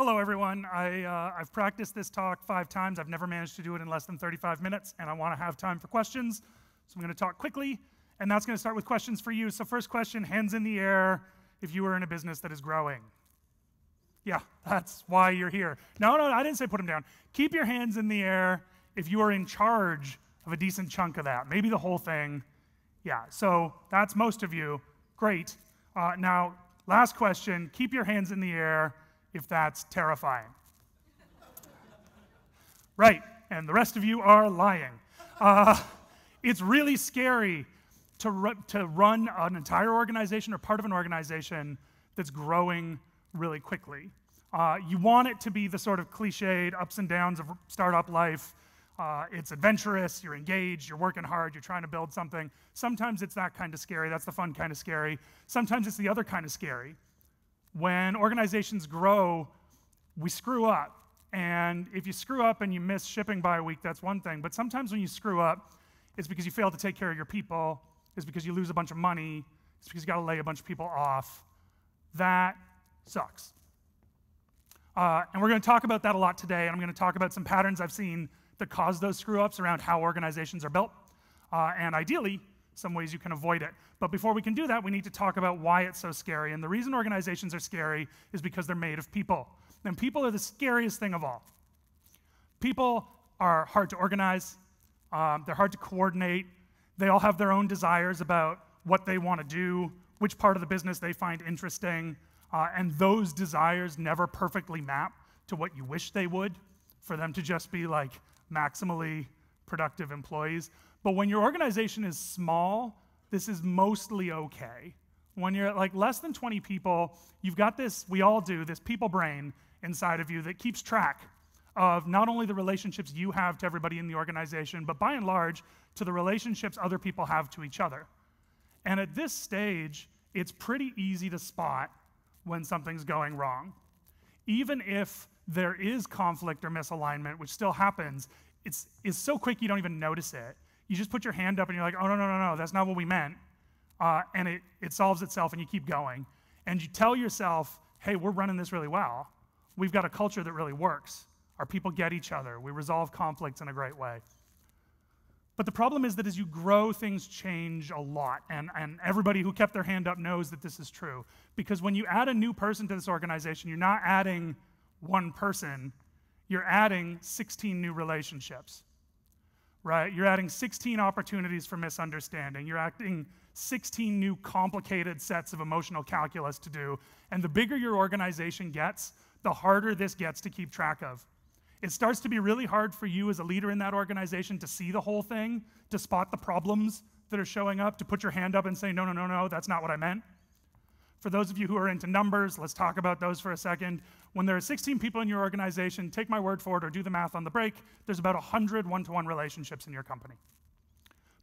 Hello, everyone. I've practiced this talk 5 times. I've never managed to do it in less than 35 minutes, and I want to have time for questions. So I'm going to talk quickly, and that's going to start with questions for you. So first question, hands in the air if you were in a business that is growing. Yeah, that's why you're here. No, I didn't say put them down. Keep your hands in the air if you are in charge of a decent chunk of that, maybe the whole thing. Yeah, so that's most of you. Great. Now, last question, keep your hands in the air if that's terrifying. Right, and the rest of you are lying. It's really scary to run an entire organization or part of an organization that's growing really quickly. You want it to be the sort of cliched ups and downs of startup life. It's adventurous, you're engaged, you're working hard, you're trying to build something. Sometimes it's that kind of scary, that's the fun kind of scary. Sometimes it's the other kind of scary. When organizations grow, we screw up. And if you screw up and you miss shipping by a week, that's one thing. But sometimes when you screw up, it's because you fail to take care of your people, it's because you lose a bunch of money, it's because you got to lay a bunch of people off. That sucks. And we're going to talk about that a lot today, and I'm going to talk about some patterns I've seen that cause those screw-ups around how organizations are built, and ideally, some ways you can avoid it. But before we can do that, we need to talk about why it's so scary. And the reason organizations are scary is because they're made of people. And people are the scariest thing of all. People are hard to organize. They're hard to coordinate. They all have their own desires about what they want to do, which part of the business they find interesting. And those desires never perfectly map to what you wish they would, for them to just be like maximally productive employees. But when your organization is small, this is mostly okay. When you're at like less than 20 people, you've got this, we all do, this people brain inside of you that keeps track of not only the relationships you have to everybody in the organization, but by and large, to the relationships other people have to each other. And at this stage, it's pretty easy to spot when something's going wrong. Even if there is conflict or misalignment, which still happens, it's so quick you don't even notice it. You just put your hand up and you're like, oh, no, that's not what we meant. And it solves itself and you keep going. And you tell yourself, hey, we're running this really well. We've got a culture that really works. Our people get each other. We resolve conflicts in a great way. But the problem is that as you grow, things change a lot. And everybody who kept their hand up knows that this is true. Because when you add a new person to this organization, you're not adding one person, you're adding 16 new relationships. Right? You're adding 16 opportunities for misunderstanding. You're adding 16 new complicated sets of emotional calculus to do. And the bigger your organization gets, the harder this gets to keep track of. It starts to be really hard for you as a leader in that organization to see the whole thing, to spot the problems that are showing up, to put your hand up and say, no, that's not what I meant. For those of you who are into numbers, let's talk about those for a second. When there are 16 people in your organization, take my word for it or do the math on the break, there's about 100 one-to-one relationships in your company.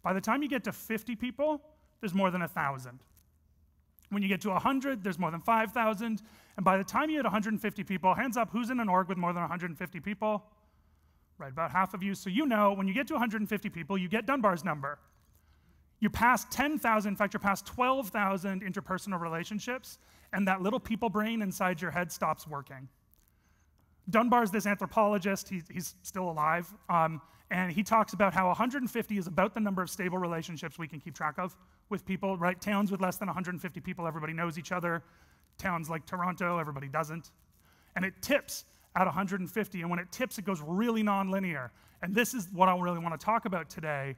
By the time you get to 50 people, there's more than 1,000. When you get to 100, there's more than 5,000. And by the time you hit 150 people, hands up, who's in an org with more than 150 people? Right, about half of you. So you know, when you get to 150 people, you get Dunbar's number. You're past 10,000, in fact, you're past 12,000 interpersonal relationships, and that little people brain inside your head stops working. Dunbar's this anthropologist, he's still alive, and he talks about how 150 is about the number of stable relationships we can keep track of with people, right? Towns with less than 150 people, everybody knows each other. Towns like Toronto, everybody doesn't. And it tips at 150, and when it tips, it goes really nonlinear. And this is what I really want to talk about today.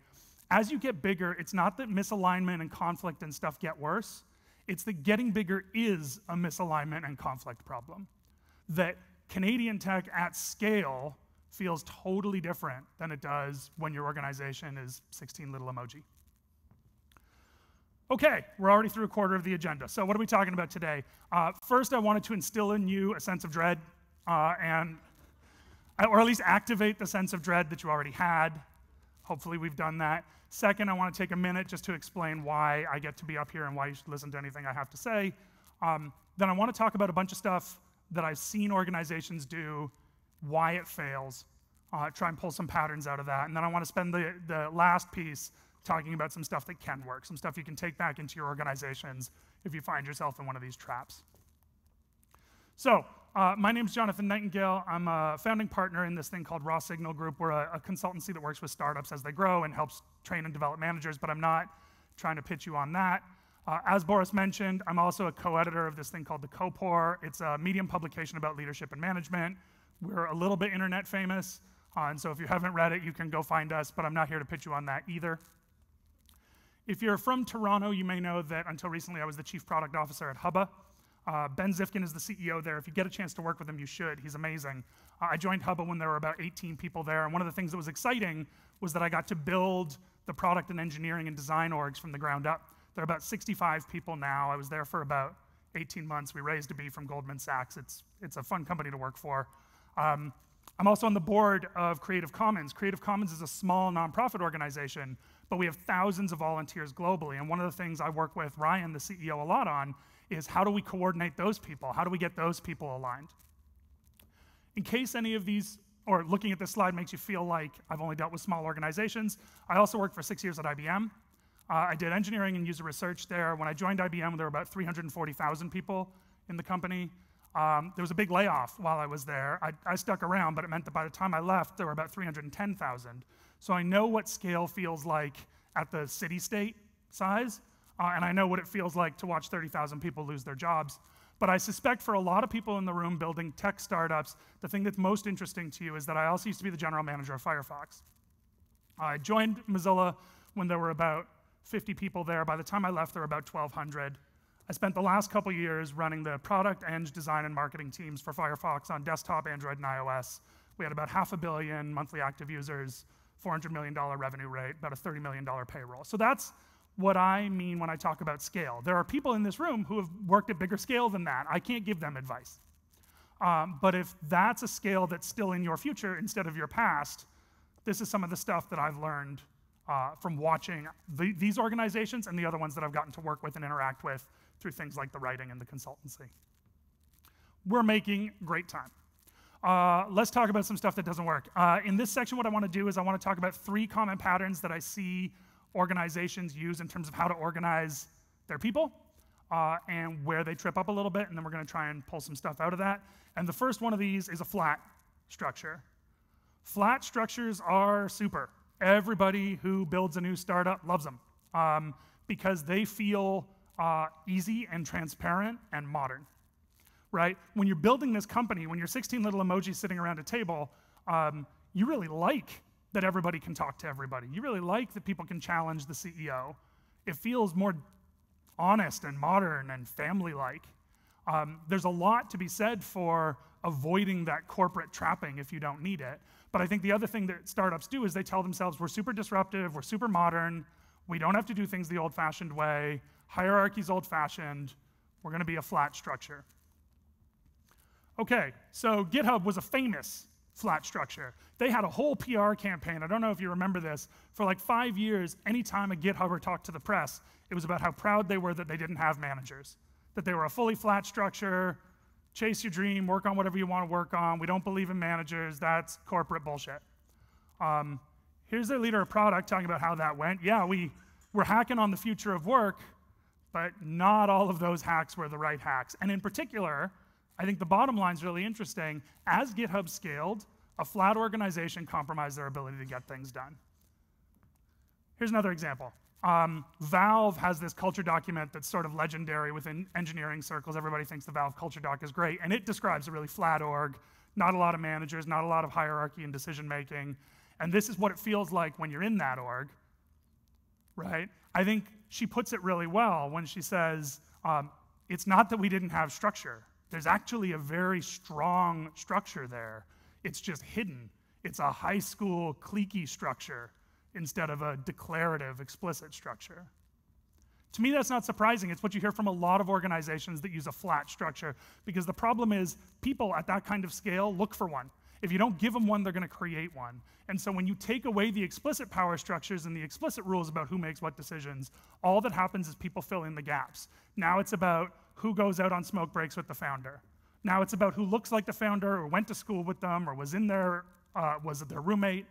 As you get bigger, it's not that misalignment and conflict and stuff get worse. It's that getting bigger is a misalignment and conflict problem. That Canadian tech at scale feels totally different than it does when your organization is 16 little emoji. Okay, we're already through a quarter of the agenda. So what are we talking about today? First, I wanted to instill in you a sense of dread, or at least activate the sense of dread that you already had. Hopefully we've done that. Second, I want to take a minute just to explain why I get to be up here and why you should listen to anything I have to say. Then I want to talk about a bunch of stuff that I've seen organizations do, why it fails, try and pull some patterns out of that. And then I want to spend the last piece talking about some stuff that can work, some stuff you can take back into your organizations if you find yourself in one of these traps. So my name's Johnathan Nightingale. I'm a founding partner in this thing called Raw Signal Group. We're a consultancy that works with startups as they grow and helps train and develop managers, but I'm not trying to pitch you on that. As Boris mentioned, I'm also a co-editor of this thing called The Copor. It's a Medium publication about leadership and management. We're a little bit internet famous, and so if you haven't read it, you can go find us, but I'm not here to pitch you on that either. If you're from Toronto, you may know that until recently I was the chief product officer at Hubba. Ben Zifkin is the CEO there. If you get a chance to work with him, you should. He's amazing. I joined Hubba when there were about 18 people there, and one of the things that was exciting was that I got to build the product and engineering and design orgs from the ground up. There are about 65 people now. I was there for about 18 months. We raised a B from Goldman Sachs. It's a fun company to work for. I'm also on the board of Creative Commons. Creative Commons is a small nonprofit organization, but we have thousands of volunteers globally. And one of the things I work with Ryan, the CEO, a lot on is how do we coordinate those people? How do we get those people aligned? In case any of these, or looking at this slide makes you feel like I've only dealt with small organizations, I also worked for 6 years at IBM. I did engineering and user research there. When I joined IBM, there were about 340,000 people in the company. There was a big layoff while I was there. I stuck around, but it meant that by the time I left, there were about 310,000. So I know what scale feels like at the city-state size, and I know what it feels like to watch 30,000 people lose their jobs. But I suspect for a lot of people in the room building tech startups, the thing that's most interesting to you is that I also used to be the general manager of Firefox. I joined Mozilla when there were about 50 people there. By the time I left, there were about 1,200. I spent the last couple years running the product, eng, design, and marketing teams for Firefox on desktop, Android, and iOS. We had about 500 million monthly active users, $400 million revenue rate, about a $30 million payroll. So that's what I mean when I talk about scale. There are people in this room who have worked at bigger scale than that. I can't give them advice. But if that's a scale that's still in your future instead of your past, this is some of the stuff that I've learned from watching these organizations and the other ones that I've gotten to work with and interact with through things like the writing and the consultancy. We're making great time. Let's talk about some stuff that doesn't work. In this section, what I want to do is I want to talk about 3 common patterns that I see organizations use in terms of how to organize their people and where they trip up a little bit, and then we're going to try and pull some stuff out of that. And the first one of these is a flat structure. Flat structures are super. Everybody who builds a new startup loves them because they feel easy and transparent and modern, right? When you're building this company, when you're 16 little emojis sitting around a table, you really like that everybody can talk to everybody. You really like that people can challenge the CEO. It feels more honest and modern and family-like. There's a lot to be said for avoiding that corporate trapping if you don't need it. But I think the other thing that startups do is they tell themselves, we're super disruptive, we're super modern, we don't have to do things the old-fashioned way, hierarchy's old-fashioned, we're going to be a flat structure. Okay, so GitHub was a famous flat structure. They had a whole PR campaign, I don't know if you remember this, for like 5 years, anytime a GitHubber talked to the press, it was about how proud they were that they didn't have managers, that they were a fully flat structure, chase your dream, work on whatever you want to work on, we don't believe in managers, that's corporate bullshit. Here's their leader of product talking about how that went. Yeah, we're hacking on the future of work, but not all of those hacks were the right hacks. And in particular, I think the bottom line is really interesting. As GitHub scaled, a flat organization compromised their ability to get things done. Here's another example. Valve has this culture document that's sort of legendary within engineering circles. Everybody thinks the Valve culture doc is great, and it describes a really flat org, not a lot of managers, not a lot of hierarchy and decision making. And this is what it feels like when you're in that org, right? I think she puts it really well when she says, it's not that we didn't have structure. There's actually a very strong structure there. It's just hidden. It's a high school cliquey structure instead of a declarative, explicit structure. To me, that's not surprising. It's what you hear from a lot of organizations that use a flat structure, because the problem is people at that kind of scale look for one. If you don't give them one, they're going to create one. And so when you take away the explicit power structures and the explicit rules about who makes what decisions, all that happens is people fill in the gaps. Now it's about who goes out on smoke breaks with the founder. Now it's about who looks like the founder or went to school with them or was their roommate,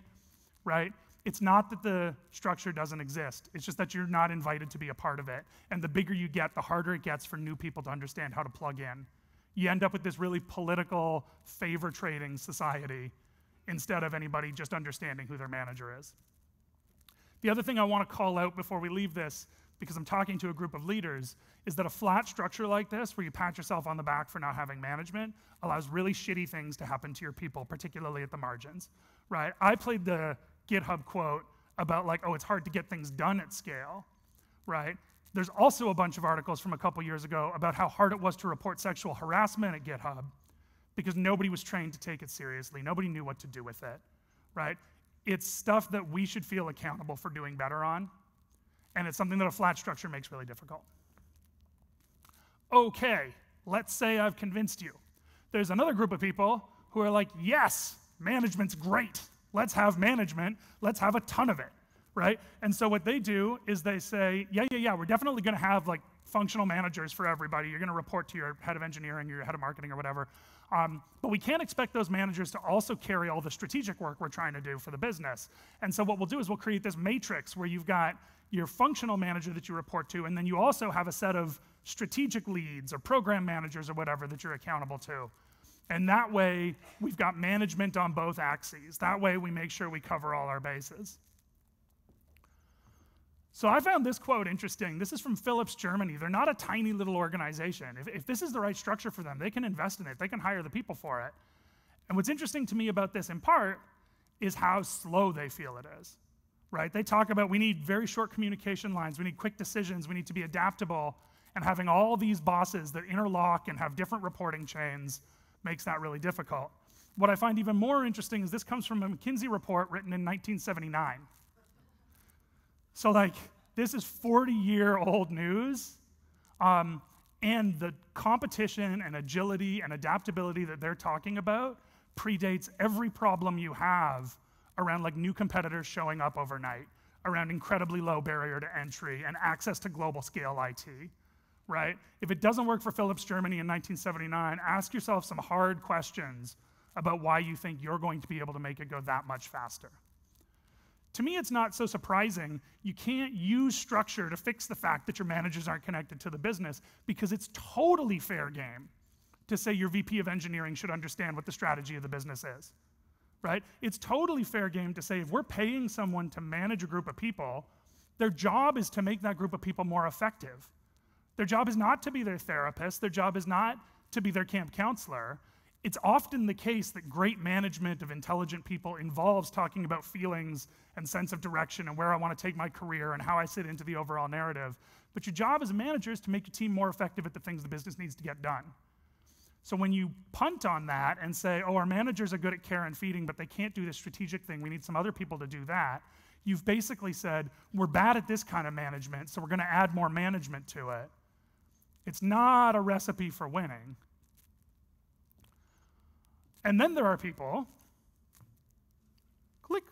right? It's not that the structure doesn't exist. It's just that you're not invited to be a part of it. And the bigger you get, the harder it gets for new people to understand how to plug in. You end up with this really political, favor-trading society instead of anybody just understanding who their manager is. The other thing I want to call out before we leave this, because I'm talking to a group of leaders, is that a flat structure like this, where you pat yourself on the back for not having management, allows really shitty things to happen to your people, particularly at the margins, right? I played the GitHub quote about like, oh, it's hard to get things done at scale, right? There's also a bunch of articles from a couple years ago about how hard it was to report sexual harassment at GitHub because nobody was trained to take it seriously. Nobody knew what to do with it, right? It's stuff that we should feel accountable for doing better on, and it's something that a flat structure makes really difficult. Okay, let's say I've convinced you. There's another group of people who are like, yes, management's great. Let's have management. Let's have a ton of it, right? And so what they do is they say, yeah, we're definitely going to have like functional managers for everybody. You're going to report to your head of engineering or your head of marketing or whatever. But we can't expect those managers to also carry all the strategic work we're trying to do for the business. And so what we'll do is we'll create this matrix where you've got your functional manager that you report to, and then you also have a set of strategic leads or program managers or whatever that you're accountable to. And that way, we've got management on both axes. That way, we make sure we cover all our bases. So I found this quote interesting. This is from Philips, Germany. They're not a tiny little organization. If this is the right structure for them, they can invest in it. They can hire the people for it. And what's interesting to me about this, in part, is how slow they feel it is, right? They talk about we need very short communication lines. We need quick decisions. We need to be adaptable. And having all these bosses that interlock and have different reporting chains makes that really difficult. What I find even more interesting is this comes from a McKinsey report written in 1979. So like, this is 40-year-old news, and the competition and agility and adaptability that they're talking about predates every problem you have around like new competitors showing up overnight, around incredibly low barrier to entry and access to global scale IT, right? If it doesn't work for Philips Germany in 1979, ask yourself some hard questions about why you think you're going to be able to make it go that much faster. To me, it's not so surprising. You can't use structure to fix the fact that your managers aren't connected to the business, because it's totally fair game to say your VP of engineering should understand what the strategy of the business is, right? It's totally fair game to say if we're paying someone to manage a group of people, their job is to make that group of people more effective. Their job is not to be their therapist. Their job is not to be their camp counselor. It's often the case that great management of intelligent people involves talking about feelings and sense of direction and where I want to take my career and how I sit into the overall narrative. But your job as a manager is to make your team more effective at the things the business needs to get done. So when you punt on that and say, oh, our managers are good at care and feeding, but they can't do this strategic thing, we need some other people to do that, you've basically said, we're bad at this kind of management, so we're going to add more management to it. It's not a recipe for winning. And then there are people, click,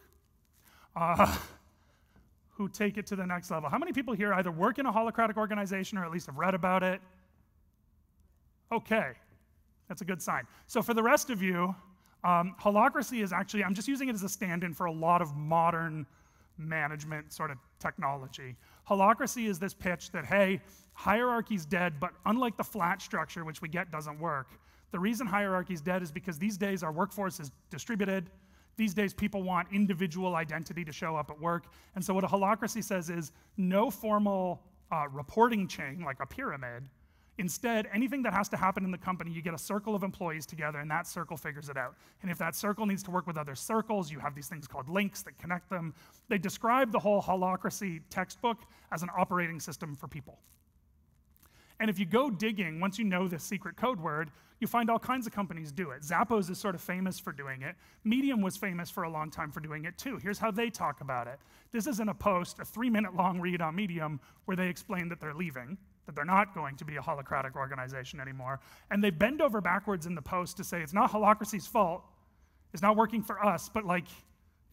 who take it to the next level. How many people here either work in a holacratic organization or at least have read about it? Okay, that's a good sign. So for the rest of you, Holacracy is actually, I'm just using it as a stand-in for a lot of modern management sort of technology. Holacracy is this pitch that, hey, hierarchy's dead, but unlike the flat structure, which we get doesn't work, the reason hierarchy is dead is because these days our workforce is distributed. These days people want individual identity to show up at work. And so what a holacracy says is no formal reporting chain like a pyramid. Instead, anything that has to happen in the company, you get a circle of employees together and that circle figures it out. And if that circle needs to work with other circles, you have these things called links that connect them. They describe the whole holacracy textbook as an operating system for people. And if you go digging, once you know this secret code word, you find all kinds of companies do it. Zappos is sort of famous for doing it. Medium was famous for a long time for doing it too. Here's how they talk about it. This is in a post, a 3-minute long read on Medium, where they explain that they're leaving, that they're not going to be a holacratic organization anymore. And they bend over backwards in the post to say it's not Holacracy's fault, it's not working for us, but like,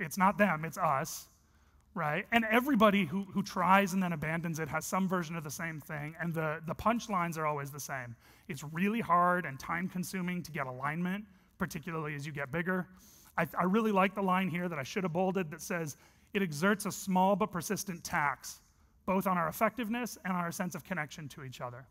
it's not them, it's us. Right? And everybody who tries and then abandons it has some version of the same thing, and the punchlines are always the same. It's really hard and time-consuming to get alignment, particularly as you get bigger. I really like the line here that I should have bolded that says, it exerts a small but persistent tax, both on our effectiveness and on our sense of connection to each other.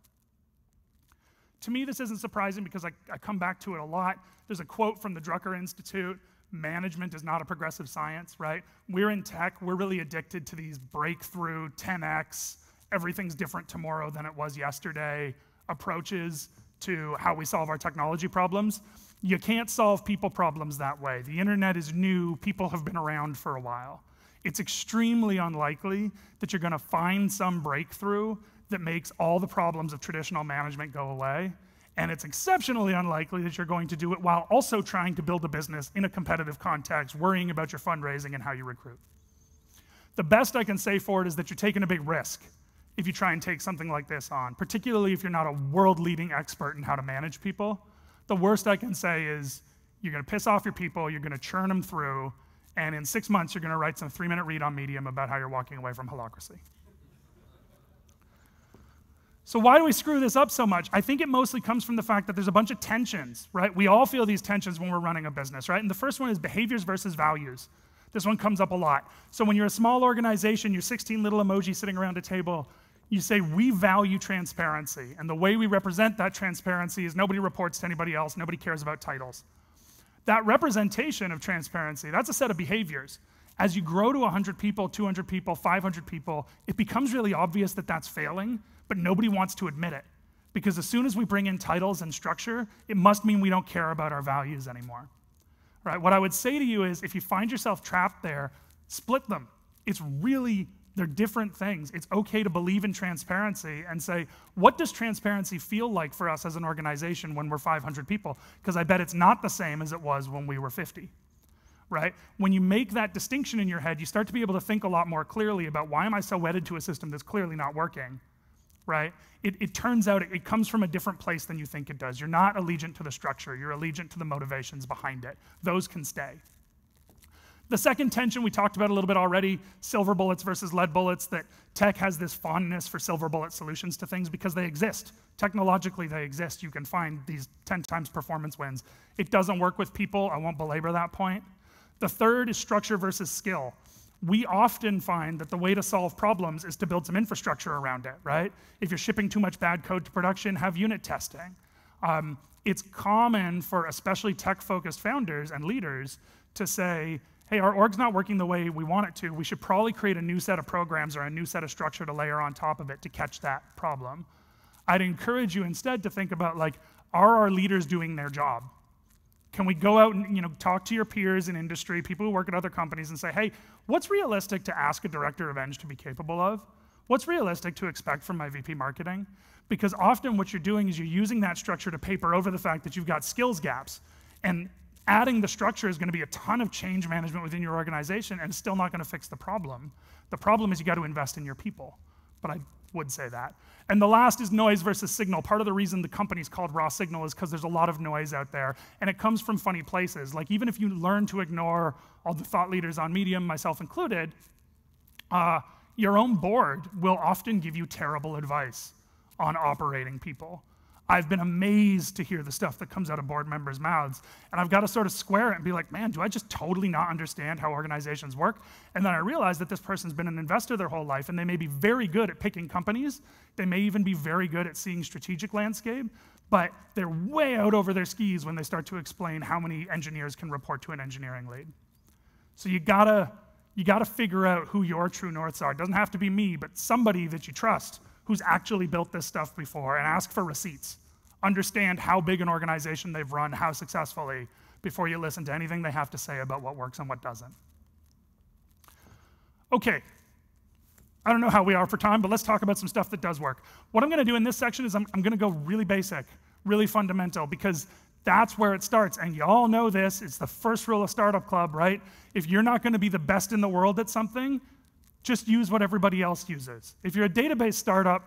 to me, this isn't surprising because I come back to it a lot. There's a quote from the Drucker Institute: management is not a progressive science, right? We're in tech, we're really addicted to these breakthrough 10x, everything's different tomorrow than it was yesterday approaches to how we solve our technology problems. You can't solve people problems that way. The internet is new, people have been around for a while. It's extremely unlikely that you're gonna find some breakthrough that makes all the problems of traditional management go away. And it's exceptionally unlikely that you're going to do it while also trying to build a business in a competitive context, worrying about your fundraising and how you recruit. The best I can say for it is that you're taking a big risk if you try and take something like this on, particularly if you're not a world-leading expert in how to manage people. The worst I can say is you're gonna piss off your people, you're gonna churn them through, and in 6 months you're gonna write some 3-minute read on Medium about how you're walking away from Holacracy. So why do we screw this up so much? I think it mostly comes from the fact that there's a bunch of tensions, right? We all feel these tensions when we're running a business, right? And the first one is behaviors versus values. This one comes up a lot. So when you're a small organization, you're 16 little emojis sitting around a table, you say, we value transparency. And the way we represent that transparency is nobody reports to anybody else, nobody cares about titles. That representation of transparency, that's a set of behaviors. As you grow to 100 people, 200 people, 500 people, it becomes really obvious that that's failing, but nobody wants to admit it. Because as soon as we bring in titles and structure, it must mean we don't care about our values anymore. Right? What I would say to you is, if you find yourself trapped there, split them. They're different things. It's okay to believe in transparency and say, what does transparency feel like for us as an organization when we're 500 people? Because I bet it's not the same as it was when we were 50. Right? When you make that distinction in your head, you start to be able to think a lot more clearly about, why am I so wedded to a system that's clearly not working? Right? It turns out it comes from a different place than you think it does. You're not allegiant to the structure, you're allegiant to the motivations behind it. Those can stay. The second tension we talked about a little bit already, silver bullets versus lead bullets, that tech has this fondness for silver bullet solutions to things because they exist. Technologically, they exist. You can find these 10 times performance wins. It doesn't work with people. I won't belabor that point. The third is structure versus skill. We often find that the way to solve problems is to build some infrastructure around it, right? If you're shipping too much bad code to production, have unit testing. It's common for especially tech-focused founders and leaders to say, hey, our org's not working the way we want it to. We should probably create a new set of programs or a new set of structure to layer on top of it to catch that problem. I'd encourage you instead to think about, like, are our leaders doing their job? Can we go out and talk to your peers in industry, people who work at other companies, and say, hey, what's realistic to ask a director of eng to be capable of? What's realistic to expect from my VP marketing? Because often what you're doing is you're using that structure to paper over the fact that you've got skills gaps. And adding the structure is going to be a ton of change management within your organization, and it's still not going to fix the problem. The problem is you got to invest in your people. But I would say that. And the last is noise versus signal. Part of the reason the company's called raw signal is because there's a lot of noise out there, and it comes from funny places. Like, even if you learn to ignore all the thought leaders on Medium, myself included, your own board will often give you terrible advice on operating people. I've been amazed to hear the stuff that comes out of board members' mouths, and I've got to sort of square it and be like, man, do I just totally not understand how organizations work? And then I realize that this person's been an investor their whole life, and they may be very good at picking companies. They may even be very good at seeing strategic landscape, but they're way out over their skis when they start to explain how many engineers can report to an engineering lead. So you gotta figure out who your true norths are. It doesn't have to be me, but somebody that you trust who's actually built this stuff before, and ask for receipts. Understand how big an organization they've run, how successfully, before you listen to anything they have to say about what works and what doesn't. Okay, I don't know how we are for time, but let's talk about some stuff that does work. What I'm gonna do in this section is I'm gonna go really basic, really fundamental, because that's where it starts, and you all know this, it's the first rule of Startup Club, right? If you're not gonna be the best in the world at something, just use what everybody else uses. If you're a database startup,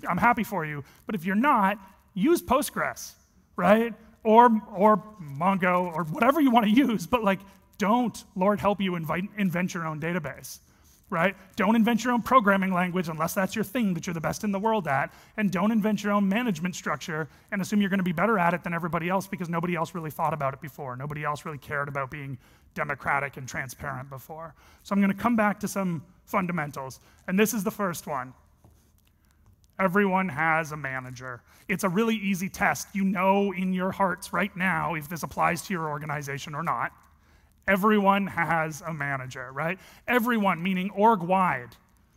I'm happy for you, but if you're not, use Postgres, right? Or Mongo, or whatever you want to use, but like, don't, Lord help you, invent your own database, right? Don't invent your own programming language unless that's your thing that you're the best in the world at, and don't invent your own management structure and assume you're gonna be better at it than everybody else because nobody else really thought about it before. Nobody else really cared about being democratic and transparent before. So I'm gonna come back to some fundamentals, and this is the first one. Everyone has a manager. It's a really easy test. You know in your hearts right now if this applies to your organization or not. Everyone has a manager, right? Everyone, meaning org-wide.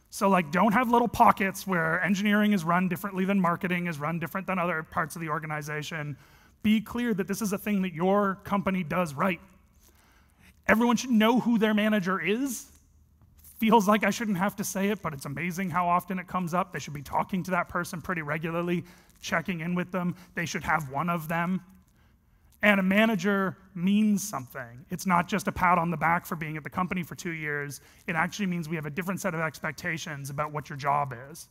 So like, don't have little pockets where engineering is run differently than marketing is run different than other parts of the organization. Be clear that this is a thing that your company does right. Everyone should know who their manager is. Feels like I shouldn't have to say it, but it's amazing how often it comes up. They should be talking to that person pretty regularly, checking in with them. They should have one of them. And a manager means something. It's not just a pat on the back for being at the company for 2 years. It actually means we have a different set of expectations about what your job is.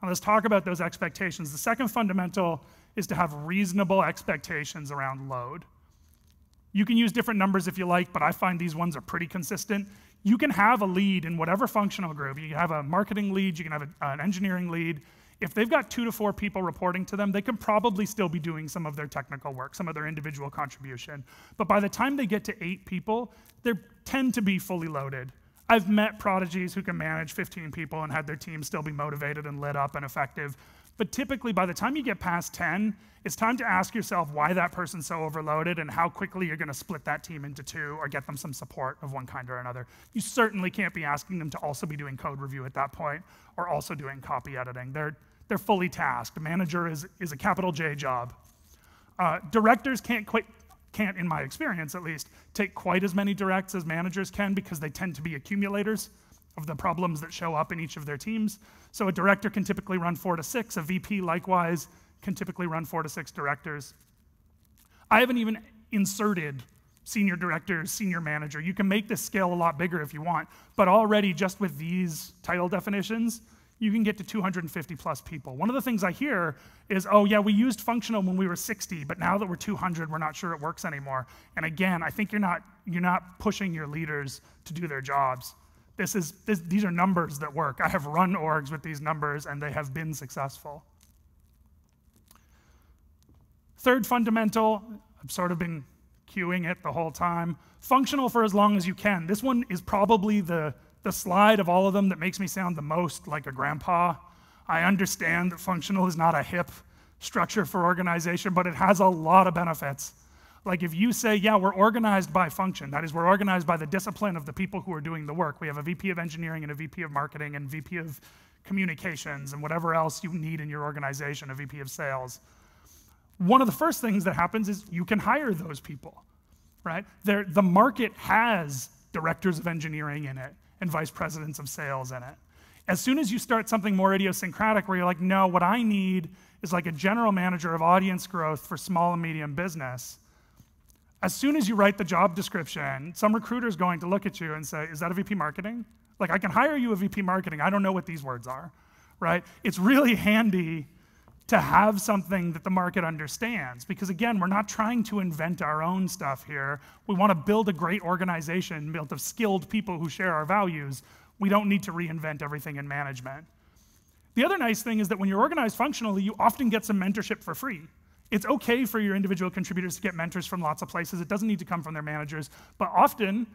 And let's talk about those expectations. The second fundamental is to have reasonable expectations around load. You can use different numbers if you like, but I find these ones are pretty consistent. You can have a lead in whatever functional group. You can have a marketing lead, you can have an engineering lead. If they've got 2 to 4 people reporting to them, they can probably still be doing some of their technical work, some of their individual contribution. But by the time they get to 8 people, they tend to be fully loaded. I've met prodigies who can manage 15 people and had their team still be motivated and lit up and effective. But typically, by the time you get past 10, it's time to ask yourself why that person's so overloaded and how quickly you're going to split that team into 2 or get them some support of one kind or another. You certainly can't be asking them to also be doing code review at that point or also doing copy editing. They're fully tasked. A manager is a capital J job. Directors can't, in my experience at least, take quite as many directs as managers can because they tend to be accumulators of the problems that show up in each of their teams. So a director can typically run 4 to 6. A VP, likewise, can typically run 4 to 6 directors. I haven't even inserted senior directors, senior manager. You can make this scale a lot bigger if you want, but already just with these title definitions, you can get to 250 plus people. One of the things I hear is, oh yeah, we used functional when we were 60, but now that we're 200, we're not sure it works anymore. And again, I think you're not pushing your leaders to do their jobs. These are numbers that work. I have run orgs with these numbers, and they have been successful. Third fundamental, I've sort of been queuing it the whole time. Functional for as long as you can. This one is probably the slide of all of them that makes me sound the most like a grandpa. I understand that functional is not a hip structure for organization, but it has a lot of benefits. Like if you say, yeah, we're organized by function, that is, we're organized by the discipline of the people who are doing the work. We have a VP of engineering and a VP of marketing and VP of communications and whatever else you need in your organization, a VP of sales. One of the first things that happens is you can hire those people, right? The market has directors of engineering in it and vice presidents of sales in it. As soon as you start something more idiosyncratic where you're like, no, what I need is like a general manager of audience growth for small and medium business, as soon as you write the job description, some recruiter is going to look at you and say, is that a VP marketing? Like, I can hire you a VP marketing. I don't know what these words are, right? It's really handy to have something that the market understands because, again, we're not trying to invent our own stuff here. We want to build a great organization built of skilled people who share our values. We don't need to reinvent everything in management. The other nice thing is that when you're organized functionally, you often get some mentorship for free. It's okay for your individual contributors to get mentors from lots of places. It doesn't need to come from their managers. But often,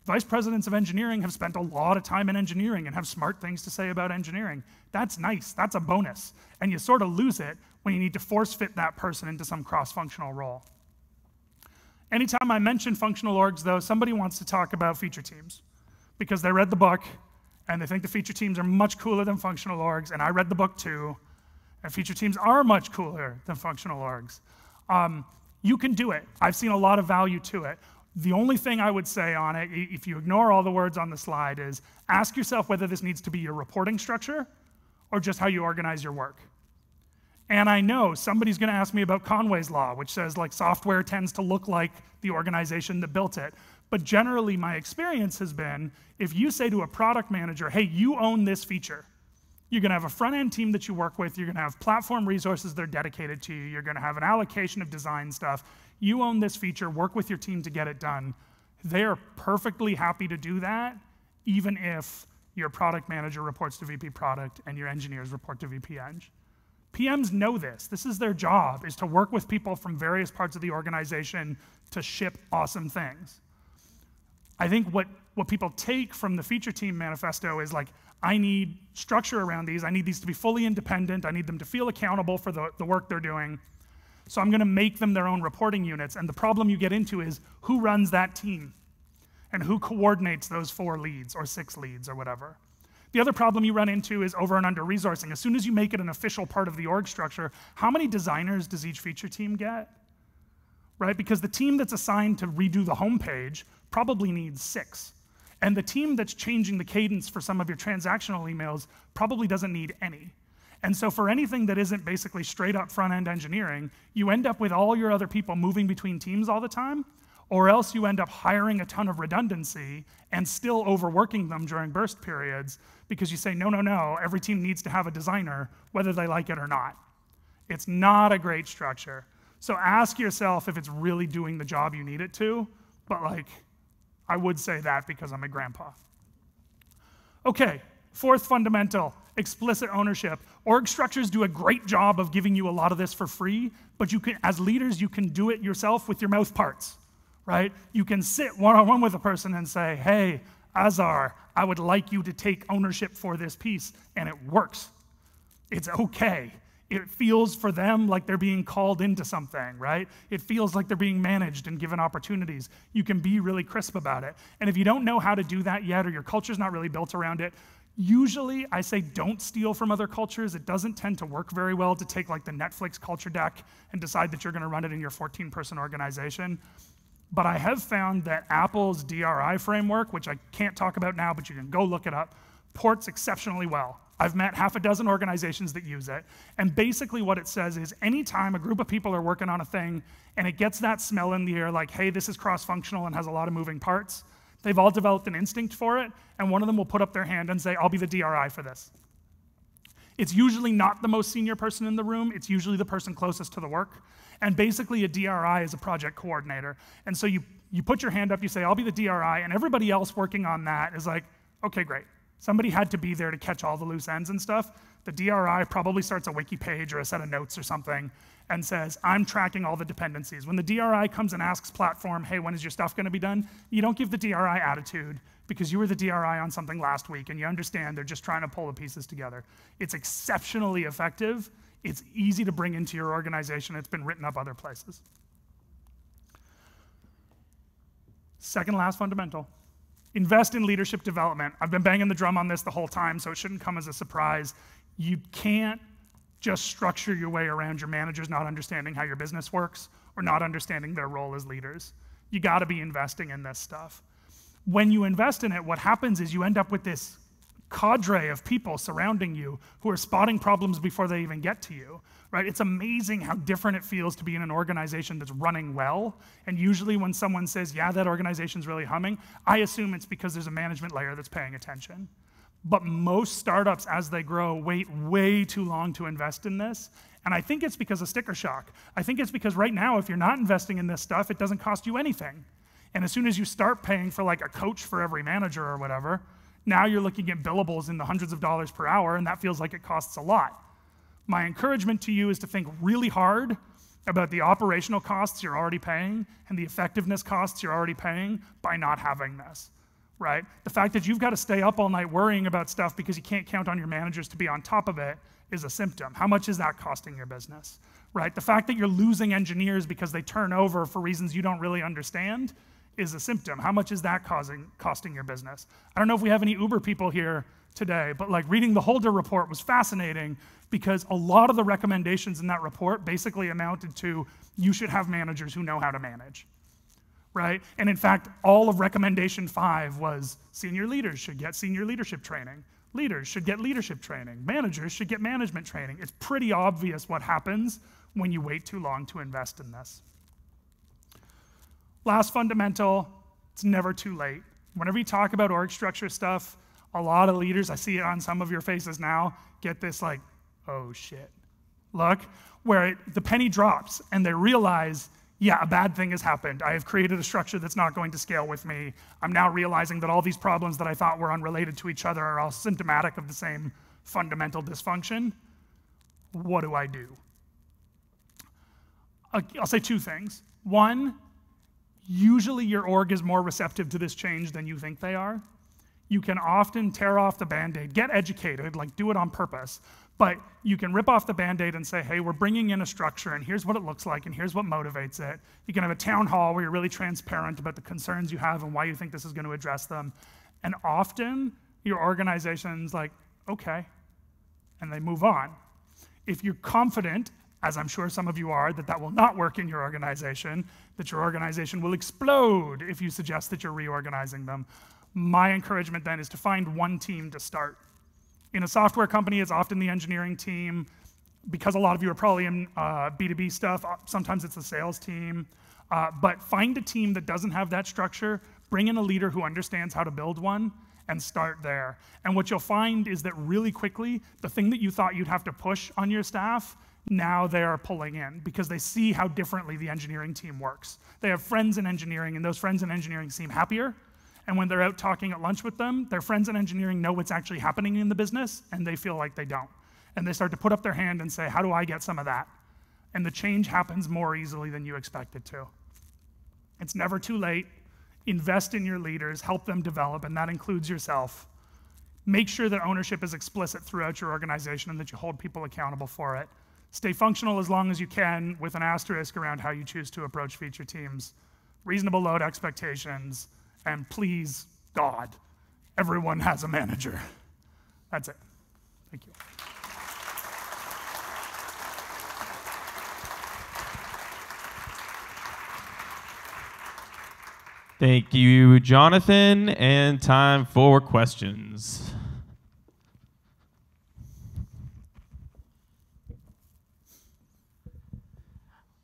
vice presidents of engineering have spent a lot of time in engineering and have smart things to say about engineering. That's nice. That's a bonus. And you sort of lose it when you need to force fit that person into some cross-functional role. Anytime I mention functional orgs, though, somebody wants to talk about feature teams because they read the book and they think the feature teams are much cooler than functional orgs, and I read the book too. And feature teams are much cooler than functional orgs. You can do it. I've seen a lot of value to it. The only thing I would say on it, if you ignore all the words on the slide, is ask yourself whether this needs to be your reporting structure or just how you organize your work. And I know somebody's going to ask me about Conway's Law, which says like software tends to look like the organization that built it. But generally, my experience has been, if you say to a product manager, hey, you own this feature, you're going to have a front-end team that you work with. You're going to have platform resources that are dedicated to you. You're going to have an allocation of design stuff. You own this feature. Work with your team to get it done. They are perfectly happy to do that, even if your product manager reports to VP product and your engineers report to VP Eng. PMs know this. This is their job, is to work with people from various parts of the organization to ship awesome things. I think what people take from the feature team manifesto is like, I need structure around these. I need these to be fully independent. I need them to feel accountable for the work they're doing. So I'm going to make them their own reporting units. And the problem you get into is who runs that team and who coordinates those 4 leads or 6 leads or whatever. The other problem you run into is over and under resourcing. As soon as you make it an official part of the org structure, how many designers does each feature team get? Right? Because the team that's assigned to redo the homepage probably needs 6. And the team that's changing the cadence for some of your transactional emails probably doesn't need any. And so for anything that isn't basically straight up front-end engineering, you end up with all your other people moving between teams all the time, or else you end up hiring a ton of redundancy and still overworking them during burst periods because you say, no, no, no, every team needs to have a designer, whether they like it or not. It's not a great structure. So ask yourself if it's really doing the job you need it to, but like, I would say that because I'm a grandpa. Okay, 4th fundamental, explicit ownership. Org structures do a great job of giving you a lot of this for free, but you can, as leaders, you can do it yourself with your mouth parts, right? You can sit one-on-one with a person and say, hey, Azar, I would like you to take ownership for this piece, and it works. It's okay. It feels for them like they're being called into something, right? It feels like they're being managed and given opportunities. You can be really crisp about it. And if you don't know how to do that yet, or your culture's not really built around it, usually I say don't steal from other cultures. It doesn't tend to work very well to take like the Netflix culture deck and decide that you're gonna run it in your 14-person organization. But I have found that Apple's DRI framework, which I can't talk about now, but you can go look it up, ports exceptionally well. I've met half a dozen organizations that use it, and basically what it says is anytime a group of people are working on a thing and it gets that smell in the air like, hey, this is cross-functional and has a lot of moving parts, they've all developed an instinct for it, and one of them will put up their hand and say, I'll be the DRI for this. It's usually not the most senior person in the room, it's usually the person closest to the work, and basically a DRI is a project coordinator. And so you put your hand up, you say, I'll be the DRI, and everybody else working on that is like, okay, great. Somebody had to be there to catch all the loose ends and stuff. The DRI probably starts a wiki page or a set of notes or something and says, I'm tracking all the dependencies. When the DRI comes and asks platform, hey, when is your stuff gonna be done? You don't give the DRI attitude because you were the DRI on something last week and you understand they're just trying to pull the pieces together. It's exceptionally effective. It's easy to bring into your organization. It's been written up other places. Second last fundamental. Invest in leadership development. I've been banging the drum on this the whole time, so it shouldn't come as a surprise. You can't just structure your way around your managers not understanding how your business works or not understanding their role as leaders. You gotta be investing in this stuff. When you invest in it, what happens is you end up with this cadre of people surrounding you who are spotting problems before they even get to you, right? It's amazing how different it feels to be in an organization that's running well. And usually when someone says, yeah, that organization's really humming, I assume it's because there's a management layer that's paying attention. But most startups, as they grow, wait way too long to invest in this. And I think it's because of sticker shock. I think it's because right now, if you're not investing in this stuff, it doesn't cost you anything. And as soon as you start paying for like a coach for every manager or whatever, now you're looking at billables in the hundreds of dollars per hour, and that feels like it costs a lot. My encouragement to you is to think really hard about the operational costs you're already paying and the effectiveness costs you're already paying by not having this, right? The fact that you've got to stay up all night worrying about stuff because you can't count on your managers to be on top of it is a symptom. How much is that costing your business, right? The fact that you're losing engineers because they turn over for reasons you don't really understand is a symptom. How much is that costing your business? I don't know if we have any Uber people here today, but like reading the Holder report was fascinating because a lot of the recommendations in that report basically amounted to you should have managers who know how to manage, right? And in fact, all of recommendation 5 was senior leaders should get senior leadership training. Leaders should get leadership training. Managers should get management training. It's pretty obvious what happens when you wait too long to invest in this. Last fundamental, it's never too late. Whenever you talk about org structure stuff, a lot of leaders, I see it on some of your faces now, get this like, oh shit, look, where the penny drops and they realize, yeah, a bad thing has happened. I have created a structure that's not going to scale with me. I'm now realizing that all these problems that I thought were unrelated to each other are all symptomatic of the same fundamental dysfunction. What do I do? I'll say 2 things. One, usually your org is more receptive to this change than you think they are. you can often tear off the Band-Aid, get educated, like do it on purpose, but you can rip off the Band-Aid and say, hey, we're bringing in a structure, and here's what it looks like, and here's what motivates it. You can have a town hall where you're really transparent about the concerns you have and why you think this is going to address them. And often, your organization's like, okay, and they move on. If you're confident, as I'm sure some of you are, that that will not work in your organization, that your organization will explode if you suggest that you're reorganizing them, my encouragement then is to find one team to start. In a software company, it's often the engineering team. Because a lot of you are probably in B2B stuff, sometimes it's the sales team. But find a team that doesn't have that structure, bring in a leader who understands how to build one, and start there. And what you'll find is that really quickly, the thing that you thought you'd have to push on your staff, now they are pulling in because they see how differently the engineering team works. They have friends in engineering, and those friends in engineering seem happier. And when they're out talking at lunch with them, their friends in engineering know what's actually happening in the business, and they feel like they don't. And they start to put up their hand and say, how do I get some of that? And the change happens more easily than you expect it to. It's never too late. Invest in your leaders, help them develop, and that includes yourself. Make sure that ownership is explicit throughout your organization and that you hold people accountable for it. Stay functional as long as you can with an asterisk around how you choose to approach feature teams. Reasonable load expectations. And please, God, everyone has a manager. That's it. Thank you. Thank you, Jonathan. And time for questions.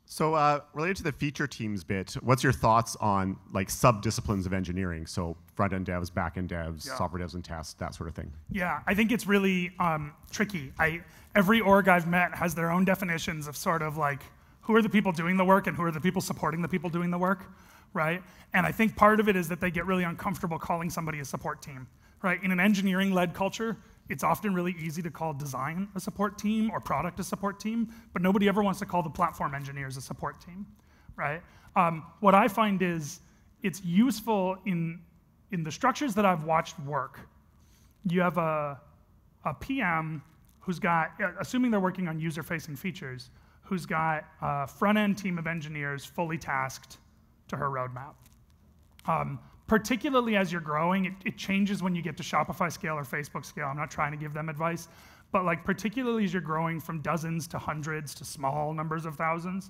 So related to the feature teams bit, what's your thoughts on like sub-disciplines of engineering? So front-end devs, back-end devs, software devs and tests, that sort of thing. Yeah, I think it's really tricky. Every org I've met has their own definitions of sort of like, who are the people doing the work and who are the people supporting the people doing the work, right? And I think part of it is that they get really uncomfortable calling somebody a support team, right? In an engineering-led culture, it's often really easy to call design a support team or product a support team, but nobody ever wants to call the platform engineers a support team, right? What I find is it's useful in the structures that I've watched work. You have a PM who's got, assuming they're working on user-facing features, who's got a front-end team of engineers fully tasked to her roadmap. Particularly as you're growing, it changes when you get to Shopify scale or Facebook scale. I'm not trying to give them advice, but like particularly as you're growing from dozens to hundreds to small numbers of thousands,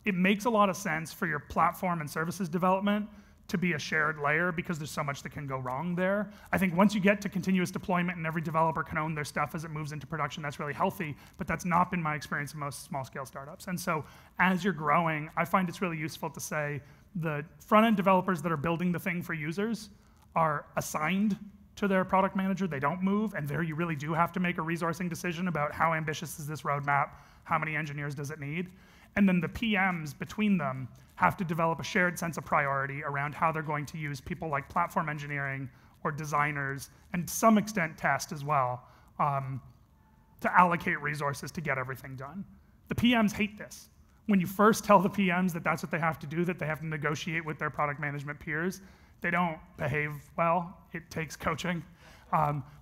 it makes a lot of sense for your platform and services development to be a shared layer because there's so much that can go wrong there. I think once you get to continuous deployment and every developer can own their stuff as it moves into production, that's really healthy, but that's not been my experience in most small scale startups. And so as you're growing, I find it's really useful to say, the front-end developers that are building the thing for users are assigned to their product manager. They don't move, and there you really do have to make a resourcing decision about how ambitious is this roadmap, how many engineers does it need, and then the PMs between them have to develop a shared sense of priority around how they're going to use people like platform engineering or designers, and to some extent test as well, to allocate resources to get everything done. The PMs hate this. When you first tell the PMs that that's what they have to do, that they have to negotiate with their product management peers, they don't behave well. It takes coaching.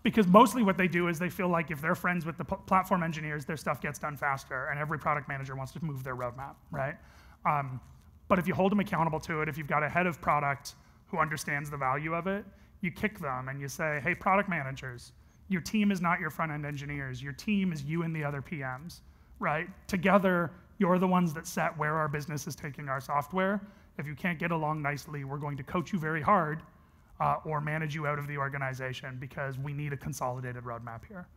Because mostly what they do is they feel like if they're friends with the platform engineers, their stuff gets done faster, and every product manager wants to move their roadmap, right? But if you hold them accountable to it, if you've got a head of product who understands the value of it, you kick them and you say, hey, product managers, your team is not your front-end engineers. Your team is you and the other PMs, right? Together, you're the ones that set where our business is taking our software. If you can't get along nicely, we're going to coach you very hard or manage you out of the organization because we need a consolidated roadmap here,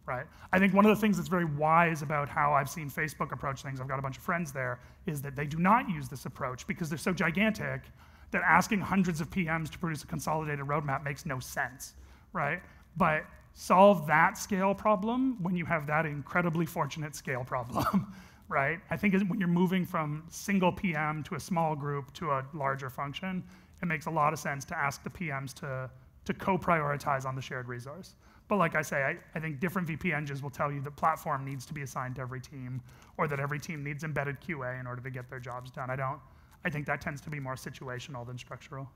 right? I think one of the things that's very wise about how I've seen Facebook approach things, I've got a bunch of friends there, is that they do not use this approach because they're so gigantic that asking hundreds of PMs to produce a consolidated roadmap makes no sense, right? But solve that scale problem when you have that incredibly fortunate scale problem. Right? I think when you're moving from single PM to a small group to a larger function, it makes a lot of sense to ask the PMs to co-prioritize on the shared resource. But like I say, I think different VP engines will tell you that platform needs to be assigned to every team, or that every team needs embedded QA in order to get their jobs done. I think that tends to be more situational than structural.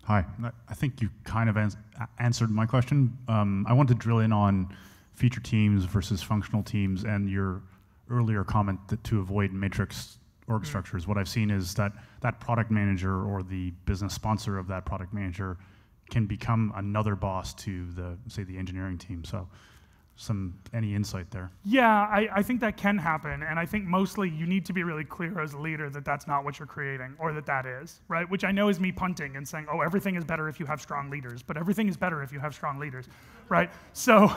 Hi. I think you kind of answered my question. I want to drill in on feature teams versus functional teams and your earlier comment that to avoid matrix org structures. What I've seen is that that product manager or the business sponsor of that product manager can become another boss to the, say, the engineering team. So any insight there? Yeah, I think that can happen, and I think mostly you need to be really clear as a leader that that's not what you're creating, or that is, right? Which I know is me punting and saying, oh, everything is better if you have strong leaders, but everything is better if you have strong leaders, right? So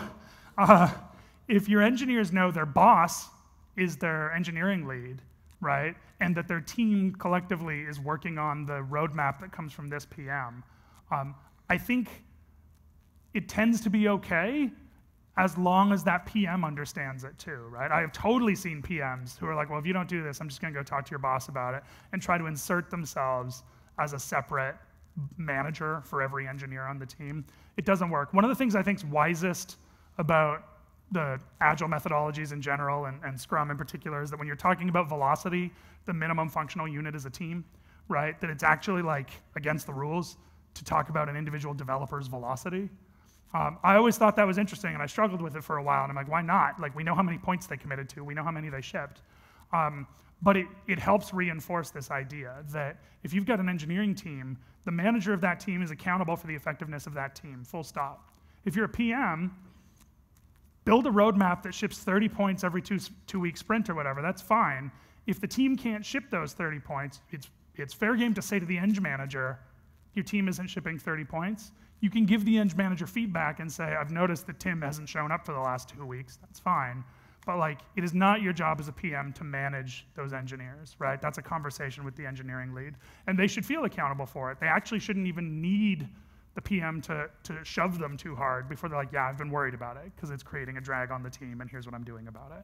if your engineers know their boss is their engineering lead, right, and that their team collectively is working on the roadmap that comes from this PM, I think it tends to be okay as long as that PM understands it too, right? I have totally seen PMs who are like, well, if you don't do this, I'm just gonna go talk to your boss about it, and try to insert themselves as a separate manager for every engineer on the team. It doesn't work. One of the things I think is wisest about the agile methodologies in general and Scrum in particular is that when you're talking about velocity, the minimum functional unit is a team, right? That it's actually like against the rules to talk about an individual developer's velocity. I always thought that was interesting, and I struggled with it for a while, and I'm like, why not? Like, we know how many points they committed to, we know how many they shipped. But it helps reinforce this idea that if you've got an engineering team, the manager of that team is accountable for the effectiveness of that team, full stop. If you're a PM, build a roadmap that ships 30 points every two-week sprint or whatever, that's fine. If the team can't ship those 30 points, it's fair game to say to the eng manager, your team isn't shipping 30 points. You can give the eng manager feedback and say, I've noticed that Tim hasn't shown up for the last 2 weeks, that's fine. But like, it is not your job as a PM to manage those engineers, right? That's a conversation with the engineering lead. And they should feel accountable for it. They actually shouldn't even need the PM to shove them too hard before they're like, yeah, I've been worried about it because it's creating a drag on the team and here's what I'm doing about it.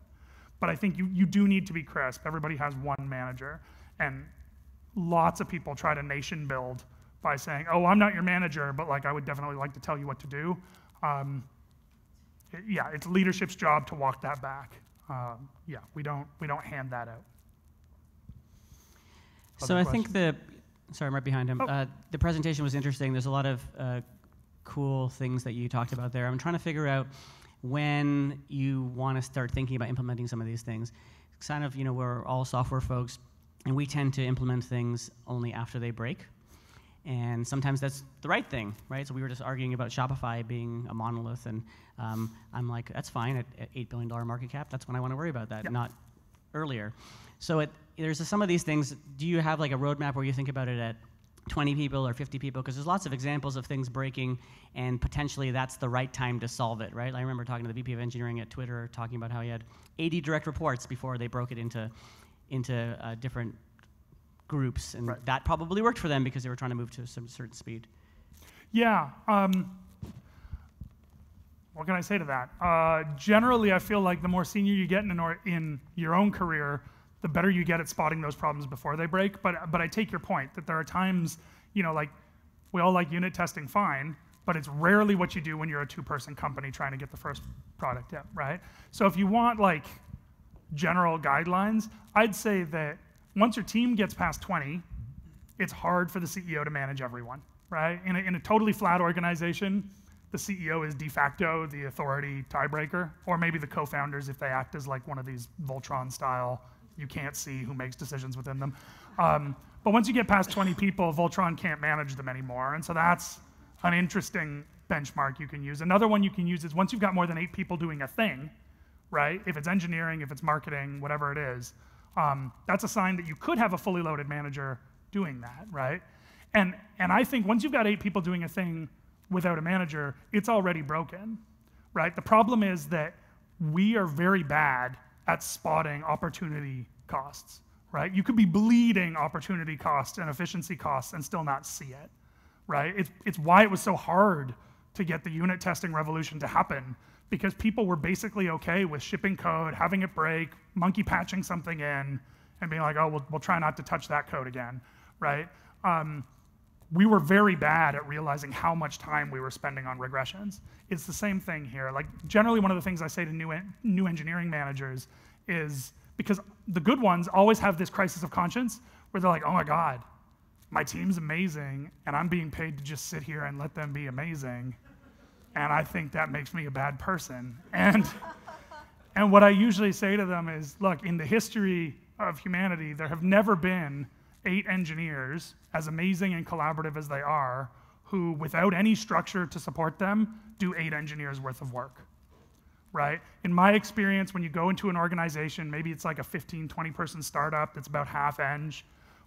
But I think you do need to be crisp. Everybody has one manager, and lots of people try to nation build by saying, oh, I'm not your manager, but like I would definitely like to tell you what to do. Yeah, it's leadership's job to walk that back. Yeah, we don't hand that out. So I think sorry, I'm right behind him. Oh. The presentation was interesting. There's a lot of cool things that you talked about there. I'm trying to figure out when you want to start thinking about implementing some of these things. It's kind of, we're all software folks, and we tend to implement things only after they break. And sometimes that's the right thing, right? So we were just arguing about Shopify being a monolith, and I'm like, that's fine at $8 billion market cap. That's when I want to worry about that, not earlier. So there's some of these things. Do you have like a roadmap where you think about it at 20 people or 50 people? Because there's lots of examples of things breaking, and potentially that's the right time to solve it, right? I remember talking to the VP of engineering at Twitter, talking about how he had 80 direct reports before they broke it into different groups, and that probably worked for them because they were trying to move to some certain speed. Yeah. What can I say to that? Generally, I feel like the more senior you get in your own career, the better you get at spotting those problems before they break. But I take your point that there are times, like we all like unit testing fine, but it's rarely what you do when you're a two-person company trying to get the first product out, right? So if you want like general guidelines, I'd say that once your team gets past 20, it's hard for the CEO to manage everyone, right? In a totally flat organization, the CEO is de facto the authority tiebreaker, or maybe the co-founders if they act as like one of these Voltron style, you can't see who makes decisions within them. But once you get past 20 people, Voltron can't manage them anymore, and so that's an interesting benchmark you can use. Another one you can use is once you've got more than 8 people doing a thing, right? If it's engineering, if it's marketing, whatever it is, that's a sign that you could have a fully loaded manager doing that, right? And I think once you've got 8 people doing a thing without a manager, it's already broken, right? The problem is that we are very bad at spotting opportunity costs, right? You could be bleeding opportunity costs and efficiency costs and still not see it, right? It's why it was so hard to get the unit testing revolution to happen, because people were basically okay with shipping code, having it break, monkey patching something in, and being like, oh, we'll try not to touch that code again, right? We were very bad at realizing how much time we were spending on regressions. It's the same thing here. Like, generally one of the things I say to new engineering managers is, because the good ones always have this crisis of conscience where they're like, oh my God, my team's amazing, and I'm being paid to just sit here and let them be amazing, and I think that makes me a bad person. And what I usually say to them is, look, in the history of humanity, there have never been 8 engineers, as amazing and collaborative as they are, who, without any structure to support them, do 8 engineers worth of work, right? In my experience, when you go into an organization, maybe it's like a 15, 20-person startup that's about half eng,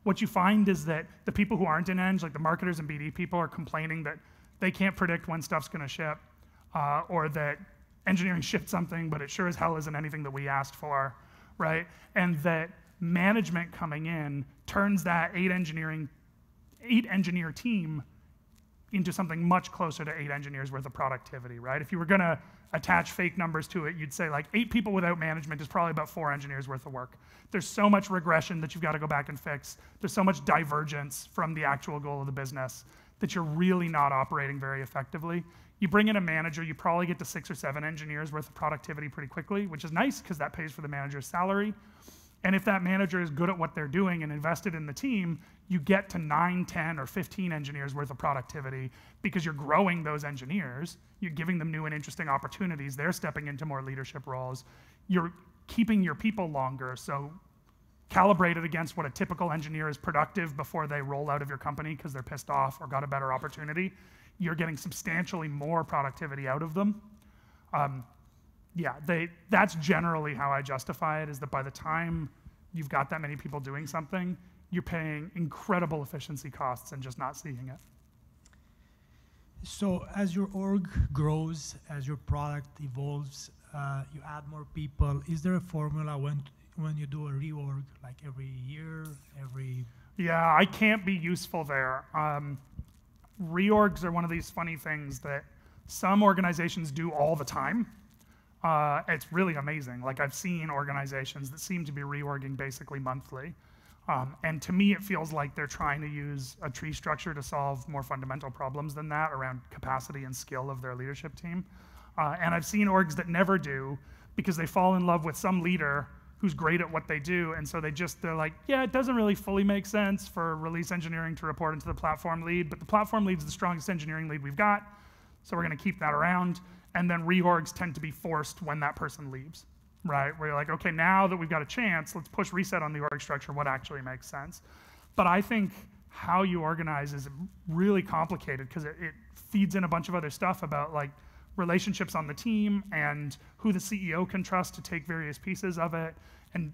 what you find is that the people who aren't in eng, like the marketers and BD people, are complaining that they can't predict when stuff's gonna ship, or that engineering shipped something, but it sure as hell isn't anything that we asked for, right? And that management coming in turns that 8 engineer team into something much closer to 8 engineers worth of productivity, right? If you were gonna attach fake numbers to it, you'd say like 8 people without management is probably about 4 engineers worth of work. There's so much regression that you've got to go back and fix. There's so much divergence from the actual goal of the business that you're really not operating very effectively. You bring in a manager, you probably get to 6 or 7 engineers worth of productivity pretty quickly, which is nice because that pays for the manager's salary. And if that manager is good at what they're doing and invested in the team, you get to 9, 10, or 15 engineers worth of productivity because you're growing those engineers, you're giving them new and interesting opportunities, they're stepping into more leadership roles, you're keeping your people longer, so calibrated against what a typical engineer is productive before they roll out of your company because they're pissed off or got a better opportunity, you're getting substantially more productivity out of them. Yeah, that's generally how I justify it, is that by the time you've got that many people doing something, you're paying incredible efficiency costs and just not seeing it. So as your org grows, as your product evolves, you add more people, is there a formula when you do a reorg, like every year, every... Yeah, I can't be useful there. Reorgs are one of these funny things that some organizations do all the time. It's really amazing. Like, I've seen organizations that seem to be reorging basically monthly. And to me, it feels like they're trying to use a tree structure to solve more fundamental problems than that around capacity and skill of their leadership team. And I've seen orgs that never do because they fall in love with some leader who's great at what they do, and so they're like, yeah, it doesn't really fully make sense for release engineering to report into the platform lead, but the platform lead's the strongest engineering lead we've got, so we're gonna keep that around. And then reorgs tend to be forced when that person leaves, right? Where you're like, okay, now that we've got a chance, let's push reset on the org structure, what actually makes sense. But I think how you organize is really complicated because it feeds in a bunch of other stuff about like relationships on the team and who the CEO can trust to take various pieces of it. And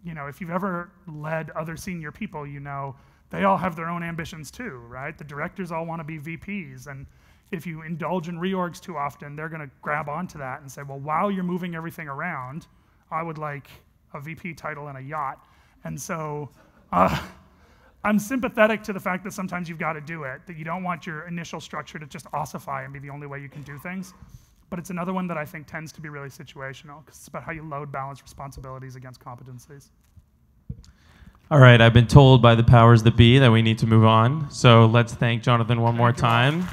you know, if you've ever led other senior people, you know, they all have their own ambitions too, right? The directors all want to be VPs, and if you indulge in reorgs too often, they're going to grab onto that and say, well, while you're moving everything around, I would like a VP title and a yacht. And so I'm sympathetic to the fact that sometimes you've got to do it, that you don't want your initial structure to just ossify and be the only way you can do things. But it's another one that I think tends to be really situational because it's about how you load balance responsibilities against competencies. All right, I've been told by the powers that be that we need to move on. So let's thank Johnathan one more time.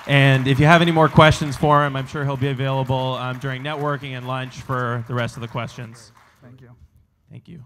And if you have any more questions for him, I'm sure he'll be available during networking and lunch for the rest of the questions. Thank you. Thank you.